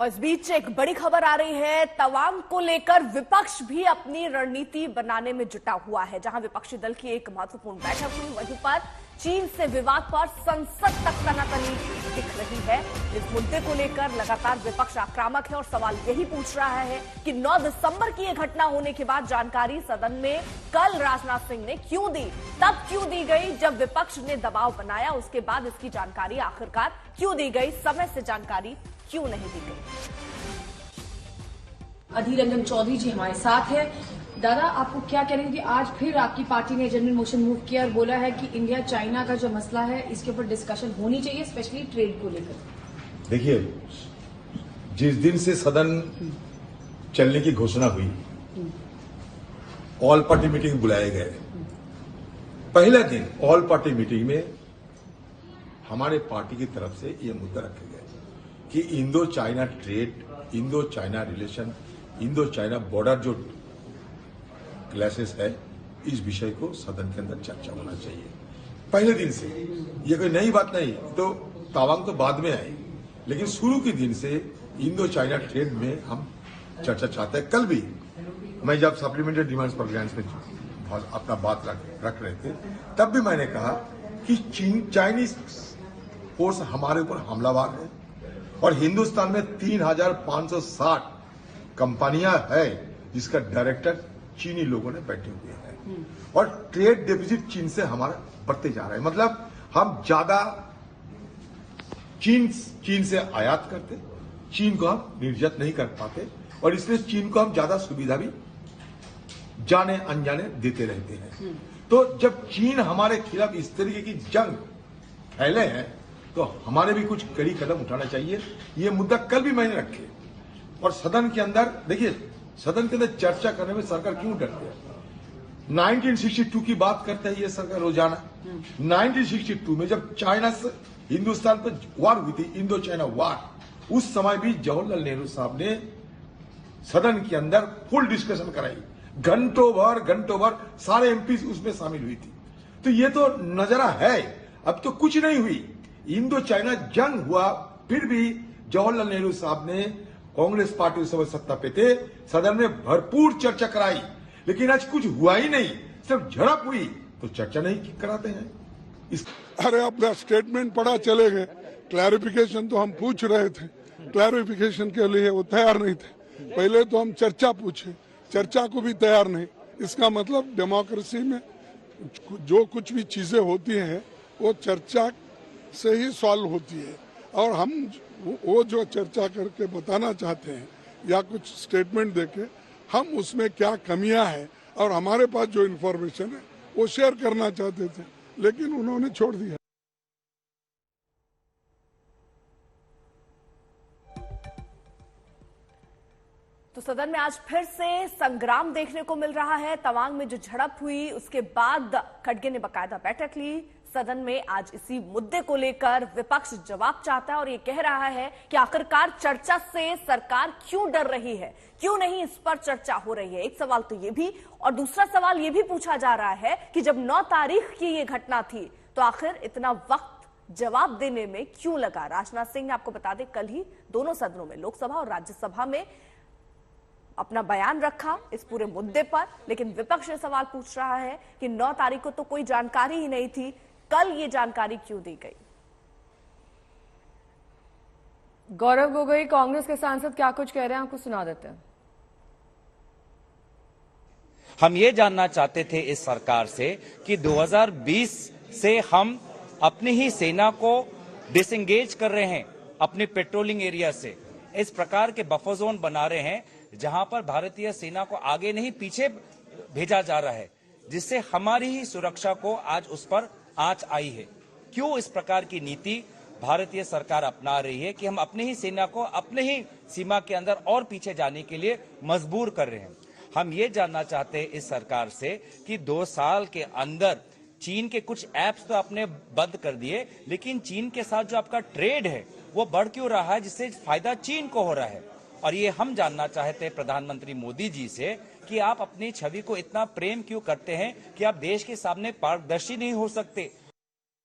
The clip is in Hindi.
और इस बीच एक बड़ी खबर आ रही है। तवांग को लेकर विपक्ष भी अपनी रणनीति बनाने में जुटा हुआ है। जहां विपक्षी दल की एक महत्वपूर्ण बैठक हुई, वहीं पर चीन से विवाद पर संसद तक तनातनी दिख रही है। इस मुद्दे को लेकर लगातार विपक्ष आक्रामक है और सवाल यही पूछ रहा है कि 9 दिसंबर की यह घटना होने के बाद जानकारी सदन में कल राजनाथ सिंह ने क्यों दी, तब क्यों दी गई जब विपक्ष ने दबाव बनाया, उसके बाद इसकी जानकारी आखिरकार क्यों दी गई, समय से जानकारी क्यों नहीं दी गई। अधीर रंजन चौधरी जी हमारे साथ है। दादा, आपको क्या कह रहे हैं कि आज फिर आपकी पार्टी ने जनरल मोशन मूव किया और बोला है कि इंडिया चाइना का जो मसला है इसके ऊपर डिस्कशन होनी चाहिए, स्पेशली ट्रेड को लेकर। देखिए, जिस दिन से सदन चलने की घोषणा हुई, ऑल पार्टी मीटिंग बुलाए गए, पहले दिन ऑल पार्टी मीटिंग में हमारे पार्टी की तरफ से यह मुद्दा रखे गए कि Indo China trade, Indo China relation, Indo China border जो क्लैशेस है, इस विषय को सदन के अंदर चर्चा होना चाहिए। पहले दिन से ये कोई नई बात नहीं, तो तवांग तो बाद में आई, लेकिन शुरू के दिन से इंडो चाइना ट्रेड में हम चर्चा चाहते हैं। कल भी मैं जब सप्लीमेंट्री डिमांड्स पर ग्रांट्स में अपना बात रख रहे थे, तब भी मैंने कहा कि चाइनीज फोर्स हमारे ऊपर हमलावर है और हिंदुस्तान में 3560 कंपनियां है जिसका डायरेक्टर चीनी लोगों ने बैठे हुए हैं और ट्रेड डेफिसिट चीन से हमारा बढ़ते जा रहा है। मतलब हम ज्यादा चीन से आयात करते, चीन को हम निर्यात नहीं कर पाते और इसलिए चीन को हम ज्यादा सुविधा भी जाने अनजाने देते रहते हैं। तो जब चीन हमारे खिलाफ इस तरीके की जंग फैले हैं तो हमारे भी कुछ कड़ी कदम उठाना चाहिए। ये मुद्दा कल भी मैंने रखे और सदन के अंदर, देखिए, सदन के अंदर चर्चा करने में सरकार क्यों डरती है? 1962 की बात करते हैं ये सरकार रोजाना। 1962 में जब चाइना से हिंदुस्तान पर वार हुई थी, इंडो चाइना वार, उस समय भी जवाहरलाल नेहरू साहब ने सदन के अंदर फुल डिस्कशन कराई, घंटों भर सारे एमपी उसमें शामिल हुई थी। तो ये तो नजरा है, अब तो कुछ नहीं हुई। इंडो चाइना जंग हुआ, फिर भी जवाहरलाल नेहरू साहब ने, कांग्रेस पार्टी उस समय सत्ता पे थे, सदन में भरपूर चर्चा कराई, लेकिन आज कुछ हुआ ही नहीं, सिर्फ झड़प हुई, तो चर्चा नहीं कराते हैं। अरे अपना स्टेटमेंट पढ़ा चले गए, क्लैरिफिकेशन तो हम पूछ रहे थे, क्लैरिफिकेशन के लिए वो तैयार नहीं थे। पहले तो हम चर्चा पूछे, चर्चा को भी तैयार नहीं। इसका मतलब डेमोक्रेसी में जो कुछ भी चीजें होती हैं वो चर्चा से ही सॉल्व होती है और हम वो जो चर्चा करके बताना चाहते हैं या कुछ स्टेटमेंट देके हम उसमें क्या कमियां हैं और हमारे पास जो इन्फॉर्मेशन है वो शेयर करना चाहते थे, लेकिन उन्होंने छोड़ दिया। तो सदन में आज फिर से संग्राम देखने को मिल रहा है। तवांग में जो झड़प हुई उसके बाद खड़गे ने बकायदा बैठक ली। सदन में आज इसी मुद्दे को लेकर विपक्ष जवाब चाहता है और ये कह रहा है कि आखिरकार चर्चा से सरकार क्यों डर रही है, क्यों नहीं इस पर चर्चा हो रही है। एक सवाल तो ये भी, और दूसरा सवाल ये भी पूछा जा रहा है कि जब 9 तारीख की ये घटना थी तो आखिर इतना वक्त जवाब देने में क्यों लगा। राजनाथ सिंह ने, आपको बता दें, कल ही दोनों सदनों में, लोकसभा और राज्यसभा में, अपना बयान रखा इस पूरे मुद्दे पर, लेकिन विपक्ष ये सवाल पूछ रहा है कि 9 तारीख को तो कोई जानकारी ही नहीं थी, कल ये जानकारी क्यों दी गई। गौरव गोगोई, कांग्रेस के सांसद क्या कुछ कह रहे हैं, आपको सुना देते हैं। हम ये जानना चाहते थे इस सरकार से कि 2020 से हम अपनी ही सेना को डिसएंगेज कर रहे हैं अपनी पेट्रोलिंग एरिया से, इस प्रकार के बफर जोन बना रहे हैं जहां पर भारतीय सेना को आगे नहीं पीछे भेजा जा रहा है, जिससे हमारी ही सुरक्षा को आज उस पर आंच आई है। क्यों इस प्रकार की नीति भारतीय सरकार अपना रही है कि हम अपनी ही सेना को अपने ही सीमा के अंदर और पीछे जाने के लिए मजबूर कर रहे हैं। हम ये जानना चाहते हैं इस सरकार से कि 2 साल के अंदर चीन के कुछ ऐप्स तो आपने बंद कर दिए, लेकिन चीन के साथ जो आपका ट्रेड है वो बढ़ क्यों रहा है, जिससे फायदा चीन को हो रहा है। और ये हम जानना चाहते हैं प्रधानमंत्री मोदी जी से कि आप अपनी छवि को इतना प्रेम क्यों करते हैं कि आप देश के सामने पारदर्शी नहीं हो सकते।